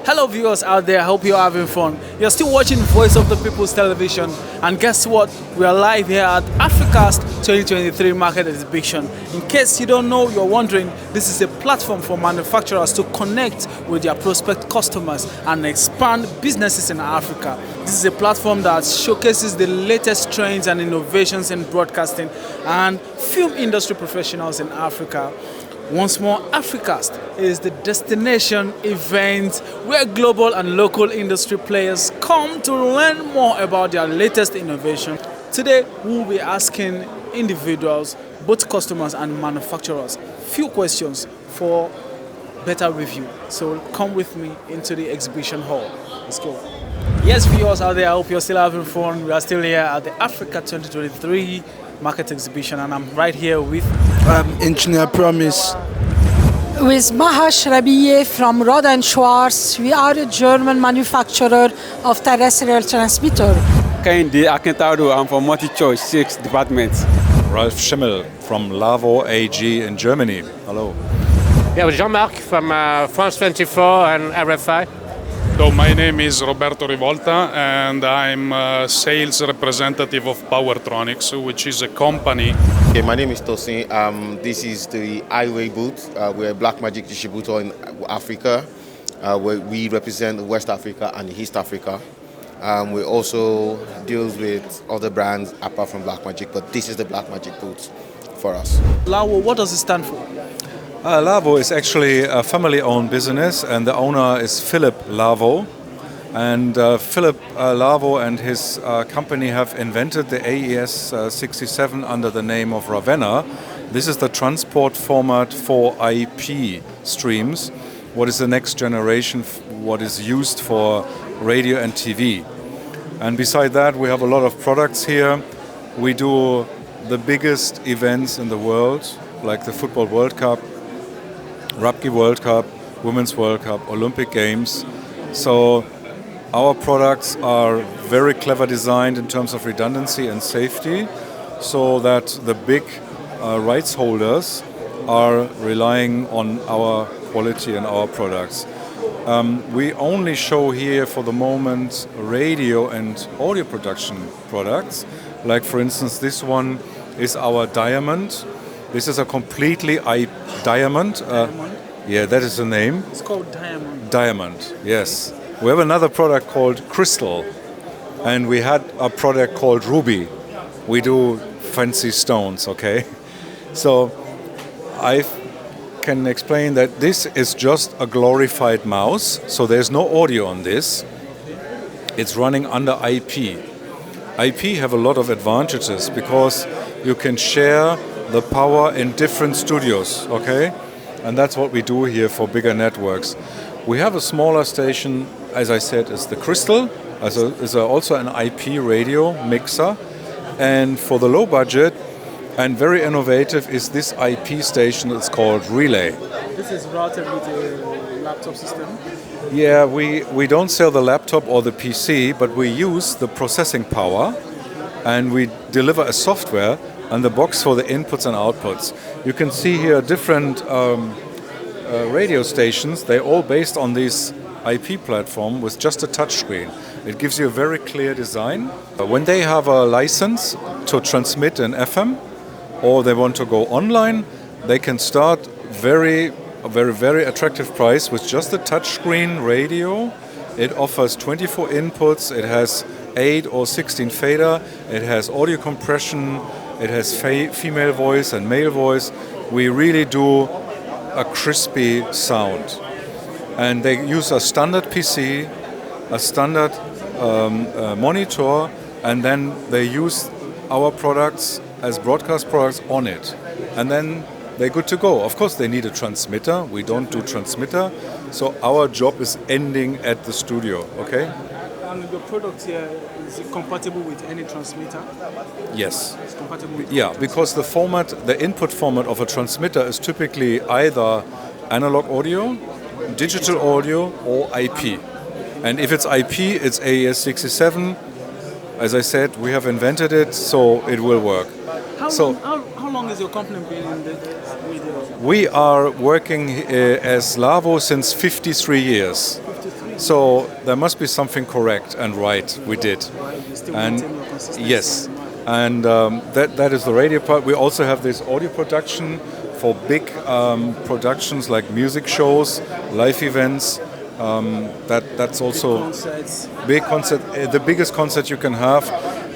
Hello viewers out there, I hope you're having fun. You're still watching Voice of the People's Television, and guess what? We are live here at Africast 2023 Market Exhibition. In case you don't know, you're wondering, this is a platform for manufacturers to connect with their prospect customers and expand businesses in Africa. This is a platform that showcases the latest trends and innovations in broadcasting and film industry professionals in Africa. Once more, Africast is the destination event where global and local industry players come to learn more about their latest innovation. Today, we'll be asking individuals, both customers and manufacturers, few questions for better review. So come with me into the exhibition hall. Let's go. Yes, viewers out there, I hope you're still having fun. We are still here at the Africa 2023 Market Exhibition, and I'm right here with Engineer Promise. With Mahash Rabiye from Rod & Schwarz. We are a German manufacturer of terrestrial transmitter. Kendi Akentaudu, I'm from Multi-Choice 6 Department. Ralf Schimmel from Lavo AG in Germany. Hello. Yeah, Jean-Marc from France 24 and RFI. So my name is Roberto Rivolta and I'm a sales representative of Powertronics, which is a company. Okay, my name is Tosin. This is the Highway booth. We're a Black Magic distributor in Africa. Where we represent West Africa and East Africa. We also deal with other brands apart from Black Magic, but this is the Black Magic booth for us. Lavo. What does it stand for? Lavo is actually a family-owned business, and the owner is Philip Lavo. And Philip Lavo and his company have invented the AES 67 under the name of Ravenna. This is the transport format for IP streams. What is the next generation? What is used for radio and TV? And beside that, we have a lot of products here. We do the biggest events in the world, like the Football World Cup, Rugby World Cup, Women's World Cup, Olympic Games. So our products are very clever designed in terms of redundancy and safety, so that the big rights holders are relying on our quality and our products. We only show here for the moment radio and audio production products. Like for instance, this one is our Diamond. This is a completely diamond. Yeah, that is the name. It's called Diamond. Diamond, yes. We have another product called Crystal, and we had a product called Ruby. We do fancy stones, okay? So I can explain that this is just a glorified mouse, so there's no audio on this. It's running under IP. IP have a lot of advantages because you can share the power in different studios, okay? And that's what we do here for bigger networks. We have a smaller station, as I said, is the Crystal, is also an IP radio mixer. And for the low budget and very innovative is this IP station. It's called Relay. This is routed with a laptop system? Yeah, we don't sell the laptop or the PC, but we use the processing power and we deliver a software and the box for the inputs and outputs. You can see here different radio stations. They're all based on this IP platform with just a touch screen. It gives you a very clear design. When they have a license to transmit in FM or they want to go online, they can start very attractive price with just a touchscreen radio. It offers 24 inputs. It has 8 or 16 fader. It has audio compression. It has female voice and male voice. We really do a crispy sound. And they use a standard PC, a standard monitor, and then they use our products as broadcast products on it. And then they're good to go. Of course, they need a transmitter. We don't do transmitter. So our job is ending at the studio, okay? And your product here, is it compatible with any transmitter? Yes. It's compatible with because the input format of a transmitter is typically either analog audio, digital audio, or IP. And if it's IP, it's AES 67. As I said, we have invented it, so it will work. How long has your company been in the media? We are working as Lavo since 53 years. 53 So there must be something correct and right we did. And yes, and that is the radio part. We also have this audio production for big productions like music shows, live events. That's also big concert. The biggest concert you can have.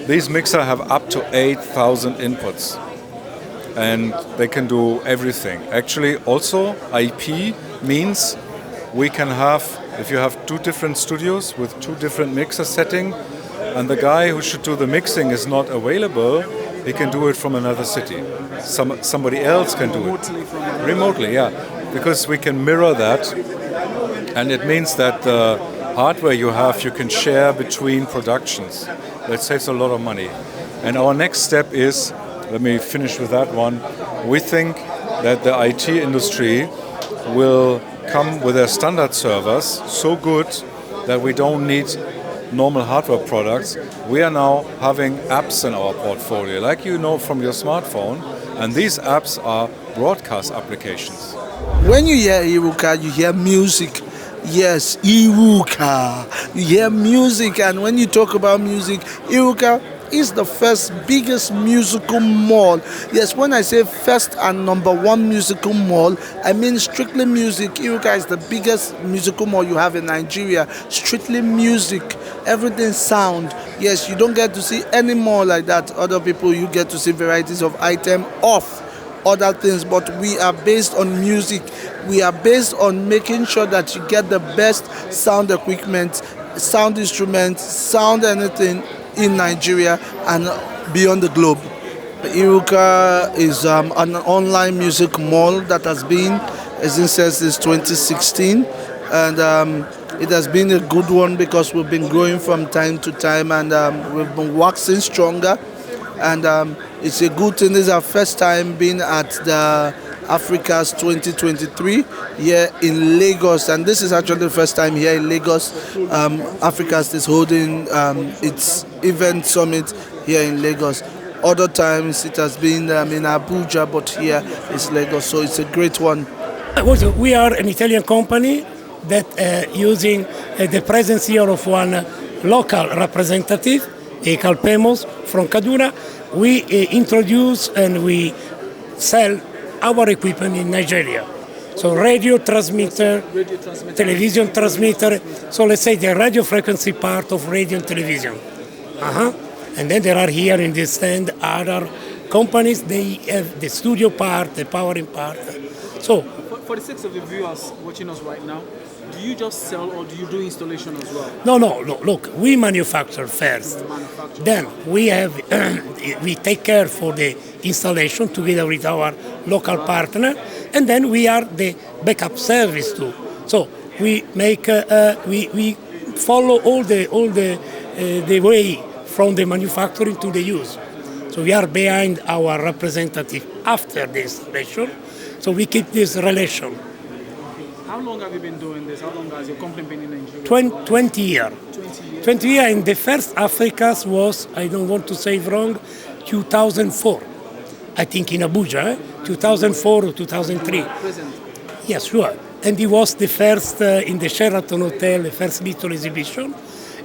These mixers have up to 8,000 inputs, and they can do everything. Actually, also IP means we can have, if you have two different studios with two different mixer setting, and the guy who should do the mixing is not available, he can do it from another city. Somebody else can do it remotely, yeah, because we can mirror that, and it means that the hardware you have, you can share between productions. That saves a lot of money. And our next step is, let me finish with that one. We think that the IT industry will come with their standard servers so good that we don't need normal hardware products. We are now having apps in our portfolio, like you know from your smartphone, and these apps are broadcast applications. When you hear Iruka, you hear music. Yes, Iruka. You hear music, and when you talk about music, Iruka is the first biggest musical mall. Yes, when I say first and number one musical mall, I mean strictly music. Iruka is the biggest musical mall you have in Nigeria. Strictly music, everything sound. Yes, you don't get to see any mall like that. Other people, you get to see varieties of item off other things, but we are based on music. We are based on making sure that you get the best sound equipment, sound instruments, sound anything in Nigeria and beyond the globe. Iruka is an online music mall that has been since 2016, and it has been a good one because we've been growing from time to time, and we've been waxing stronger, and it's a good thing. This is our first time being at the Africast 2023 here in Lagos, and this is actually the first time here in Lagos. Africast is holding its event summit here in Lagos. Other times it has been in Abuja, but here is Lagos, so it's a great one. We are an Italian company that using the presence here of one local representative, Calpemos from Kaduna. We introduce and we sell our equipment in Nigeria. So radio transmitter, television transmitter. So let's say the radio frequency part of radio and television. And then there are here in this stand other companies. They have the studio part, the powering part. So for the sake of the viewers watching us right now, do you just sell or do you do installation as well? No. Look, we manufacture first. Then we have we take care for the installation together with our local partner, and then we are the backup service too. So we make we follow all the way from the manufacturing to the use. So we are behind our representative after the installation. So we keep this relation. How long have you been doing this? How long has your company been in Nigeria? 20 years. 20 years, and the first Africast was, I don't want to say it wrong, 2004. I think in Abuja, 2004 or 2003. Yes, sure. And it was the first in the Sheraton Hotel, the first little exhibition.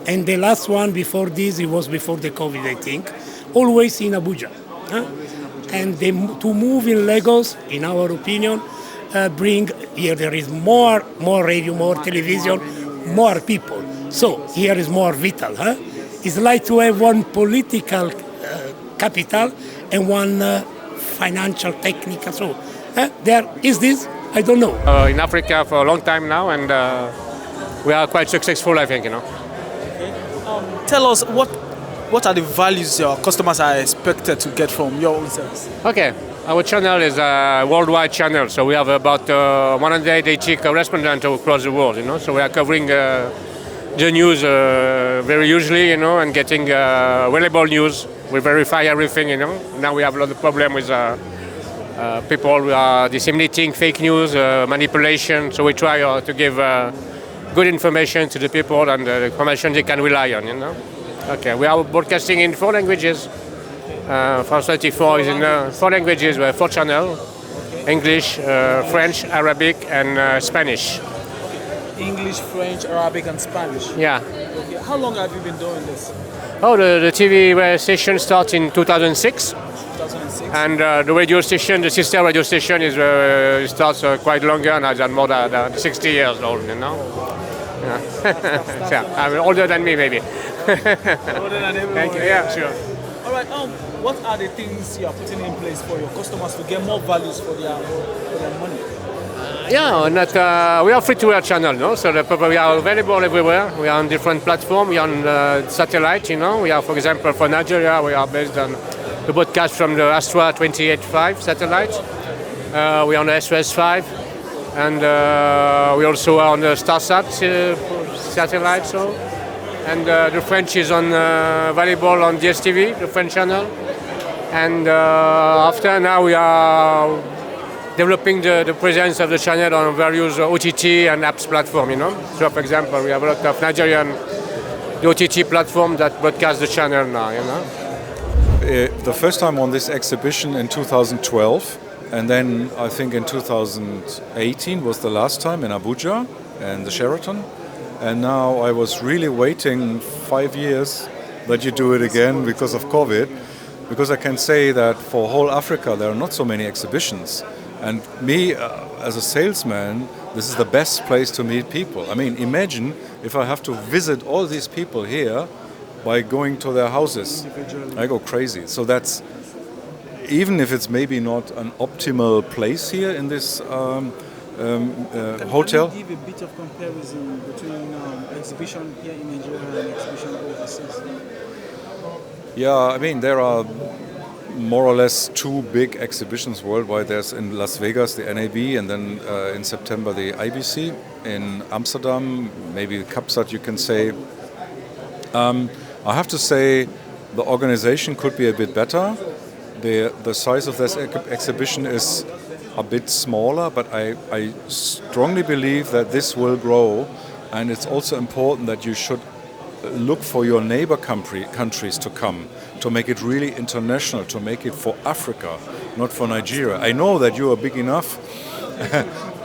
And the last one before this, it was before the COVID, I think. Always in Abuja. And to move in Lagos, in our opinion, bring here there is more radio, more television, more people. So here is more vital. It's like to have one political capital and one financial technical. So there is this. I don't know. In Africa for a long time now, and we are quite successful, I think. Tell us what are the values your customers are expected to get from your own service? Okay. Our channel is a worldwide channel, so we have about 180 correspondents across the world, So we are covering the news very usually, and getting reliable news. We verify everything, Now we have a lot of problem with people who are disseminating fake news, manipulation. So we try to give good information to the people and the information they can rely on, Okay, we are broadcasting in 4 languages. France 24 is in 4 languages. We have 4 channels: English, French, Arabic, and Spanish. English, French, Arabic, and Spanish. Yeah. Okay. How long have you been doing this? Oh, the TV station starts in 2006. 2006. And the radio station, the sister radio station, starts quite longer now, than more than 60 years old, you know. Yeah. Yeah, I mean, older than me, maybe. Older than everyone. Thank you. Yeah, sure. All right. What are the things you are putting in place for your customers to get more values for their money? Yeah, we are free-to-air channel, no? So we are available everywhere. We are on different platforms. We are on satellite, you know. We are, for example, for Nigeria, we are based on the broadcast from the Astra 28.5 satellite. We are on the SOS-5, and we also are on the Starsat satellite. So, and the French is on available on DSTV, the French channel. And after now, we are developing the presence of the channel on various OTT and apps platform, you know. So, for example, we have a lot of Nigerian OTT platform that broadcast the channel now, you know. The first time on this exhibition in 2012, and then I think in 2018 was the last time in Abuja and the Sheraton. And now I was really waiting 5 years that you do it again because of COVID, because I can say that for whole Africa there are not so many exhibitions. And me, as a salesman, this is the best place to meet people. I mean, imagine if I have to visit all these people here by going to their houses. I go crazy. So that's, even if it's maybe not an optimal place here in this hotel. Can you give a bit of comparison between exhibition here in Nigeria and exhibition overseas? Yeah, I mean, there are more or less two big exhibitions worldwide. There's in Las Vegas, the NAB, and then in September, the IBC. In Amsterdam, maybe the Capsat, you can say. I have to say, the organization could be a bit better. The size of this exhibition is a bit smaller, but I strongly believe that this will grow, and it's also important that you should look for your neighbor countries to come, to make it really international, to make it for Africa, not for Nigeria. I know that you are big enough,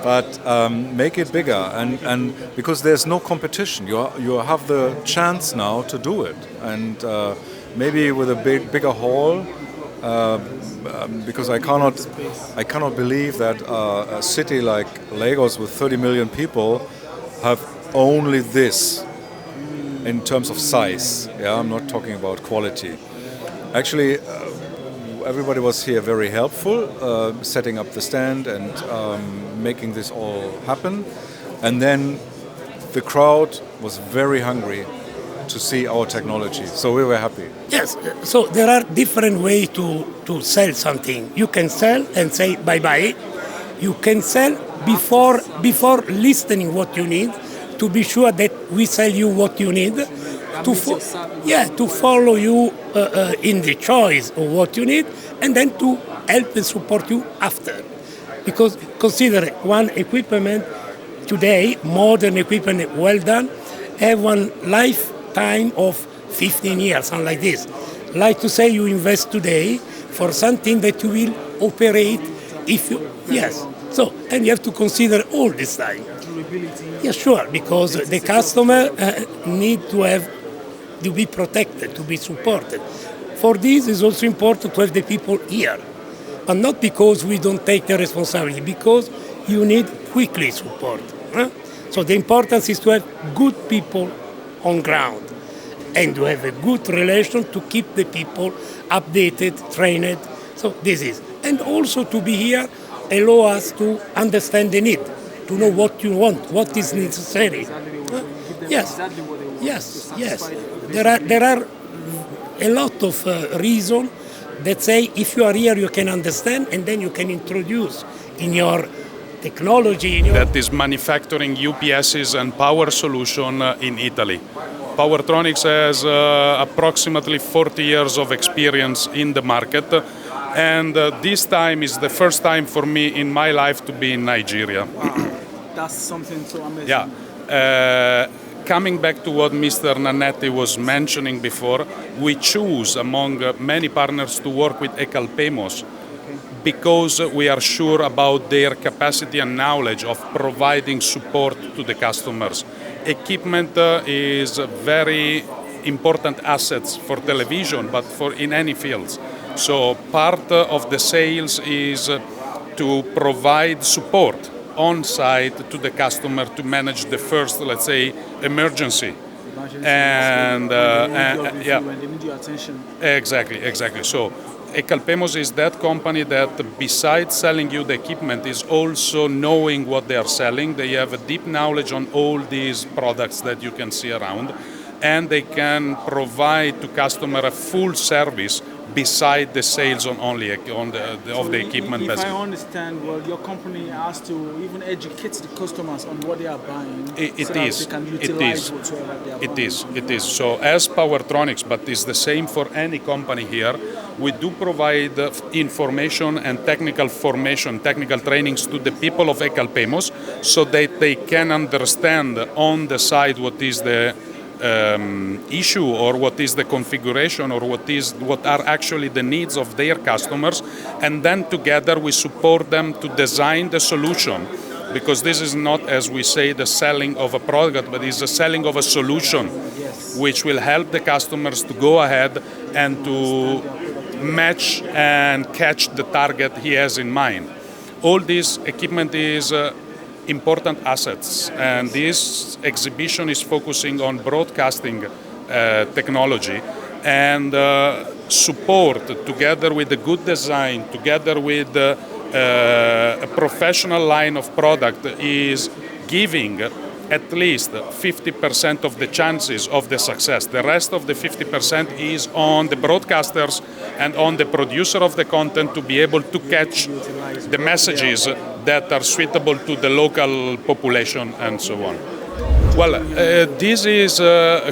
but make it bigger, and because there's no competition, you have the chance now to do it, and maybe with a bigger hall, because I cannot believe that a city like Lagos with 30 million people have only this in terms of size. Yeah, I'm not talking about quality. Actually, everybody was here very helpful, setting up the stand and making this all happen. And then the crowd was very hungry to see our technology, so we were happy. Yes, so there are different ways to sell something. You can sell and say bye-bye. You can sell before listening what you need, to be sure that we sell you what you need, to follow you in the choice of what you need, and then to help and support you after. Because consider one equipment today, modern equipment, well done, have one lifetime of 15 years, something like this. Like to say you invest today for something that you will operate if you, yes. So, and you have to consider all this time. Yeah, sure, because the customer need to be protected, to be supported. For this, it's also important to have the people here, but not because we don't take the responsibility, because you need quickly support. So the importance is to have good people on ground and to have a good relation to keep the people updated, trained. So this is. And also to be here allow us to understand the need, to know what you want, what is necessary. Yes, yes, yes. There are a lot of reasons that say if you are here you can understand and then you can introduce in your technology. That is manufacturing UPSs and power solution in Italy. Powertronics has approximately 40 years of experience in the market, and this time is the first time for me in my life to be in Nigeria. Wow. That's something so amazing. Yeah. Coming back to what Mr. Nannetti was mentioning before, we choose among many partners to work with Ecalpemos because we are sure about their capacity and knowledge of providing support to the customers. Equipment is very important assets for television, but for in any fields. So part of the sales is to provide support on site to the customer to manage the first, let's say, emergency. And yeah, when they need your attention. exactly. So Ecalpemos is that company that, besides selling you the equipment, is also knowing what they are selling. They have a deep knowledge on all these products that you can see around, and they can provide to customer a full service beside the sales on only on the equipment. If I understand, well, your company has to even educate the customers on what they are buying. It is. So as Powertronics, but it's the same for any company here, we do provide information and technical formation, technical trainings to the people of Ecalpemos so that they can understand on the side what is the issue or what is the configuration or what are actually the needs of their customers, and then together we support them to design the solution, because this is not, as we say, the selling of a product, but it's the selling of a solution which will help the customers to go ahead and to match and catch the target he has in mind. All this equipment is important assets, and this exhibition is focusing on broadcasting technology and support, together with the good design, together with a professional line of product, is giving at least 50% of the chances of the success. The rest of the 50% is on the broadcasters and on the producer of the content to be able to catch the messages that are suitable to the local population and so on. Well, this is,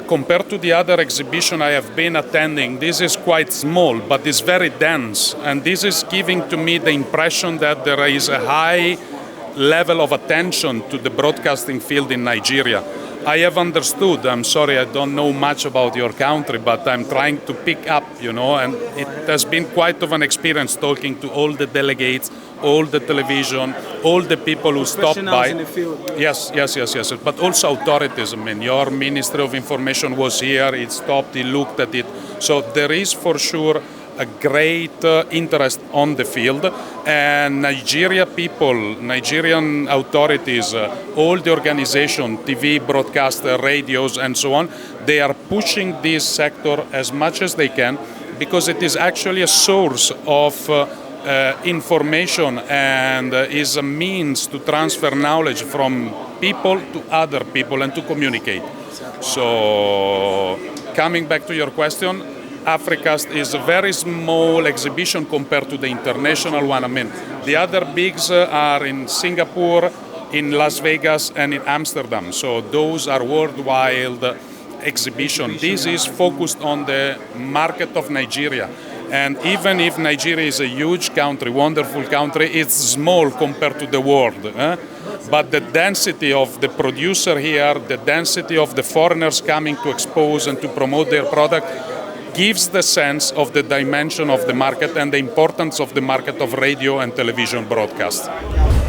compared to the other exhibition I have been attending, this is quite small, but it's very dense. And this is giving to me the impression that there is a high level of attention to the broadcasting field in Nigeria. I have understood, I'm sorry, I don't know much about your country, but I'm trying to pick up, and it has been quite of an experience talking to all the delegates, all the television, all the people who stopped by. In the field. Yes, but also authorities. I mean, your Ministry of Information was here, it stopped, he looked at it. So there is for sure a great interest on the field, and Nigerian authorities, all the organization, TV, broadcaster, radios and so on, they are pushing this sector as much as they can, because it is actually a source of information and is a means to transfer knowledge from people to other people and to communicate. So coming back to your question, Africast is a very small exhibition compared to the international one. I mean, the other bigs are in Singapore, in Las Vegas, and in Amsterdam. So those are worldwide exhibitions. This is focused on the market of Nigeria. And even if Nigeria is a huge country, wonderful country, it's small compared to the world. But the density of the producer here, the density of the foreigners coming to expose and to promote their product, gives the sense of the dimension of the market and the importance of the market of radio and television broadcast.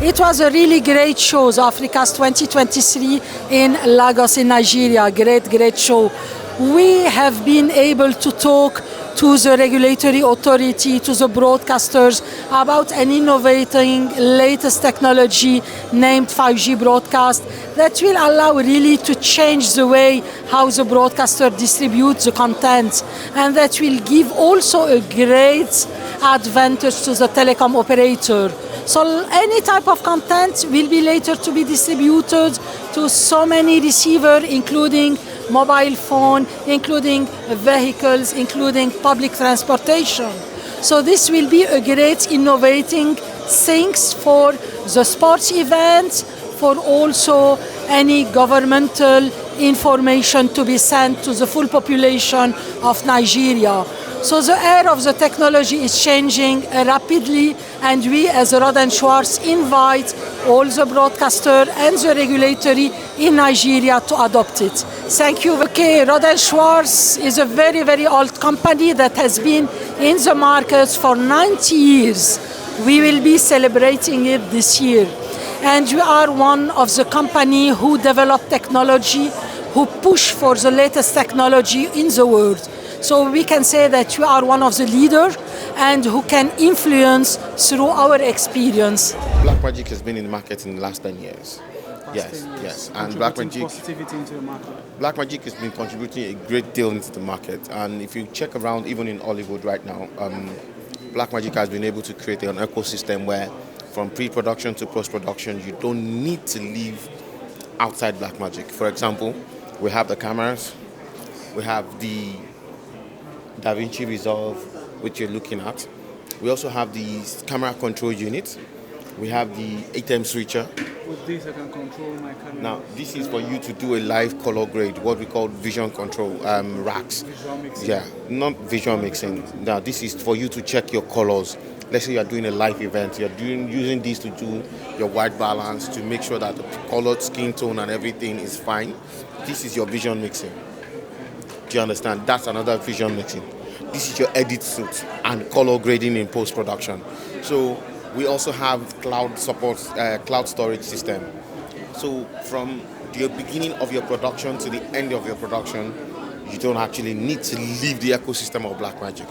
It was a really great show, the Africast 2023 in Lagos in Nigeria. Great show. We have been able to talk to the regulatory authority, to the broadcasters about an innovating latest technology named 5G broadcast that will allow really to change the way how the broadcaster distributes the content, and that will give also a great advantage to the telecom operator. So any type of content will be later to be distributed to so many receivers, including mobile phone, including vehicles, including public transportation. So this will be a great innovating things for the sports events, for also any governmental information to be sent to the full population of Nigeria. So the era of the technology is changing rapidly, and we as Rod & Schwartz invite all the broadcaster and the regulatory in Nigeria to adopt it. Thank you. Okay, Rod & Schwartz is a very old company that has been in the market for 90 years. We will be celebrating it this year. And we are one of the company who develop technology, who push for the latest technology in the world. So we can say that we are one of the leaders and who can influence through our experience. Blackmagic has been in the market in the last 10 years. Yes. And positivity into the market. Blackmagic has been contributing a great deal into the market. And if you check around, even in Hollywood right now, Blackmagic has been able to create an ecosystem where from pre-production to post-production, you don't need to leave outside Blackmagic. For example, we have the cameras, we have the DaVinci Resolve, which you're looking at. We also have the camera control unit. We have the ATEM switcher. With this, I can control my camera. Now, this is for you to do a live color grade, what we call vision control racks. Visual mixing. Yeah, not visual mixing. Now, this is for you to check your colors. Let's say you're doing a live event. You're using this to do your white balance to make sure that the colored skin tone and everything is fine. This is your vision mixing. Do you understand? That's another vision mixing. This is your edit suite and color grading in post-production. So we also have cloud support, cloud storage system. So from the beginning of your production to the end of your production, you don't actually need to leave the ecosystem of Blackmagic.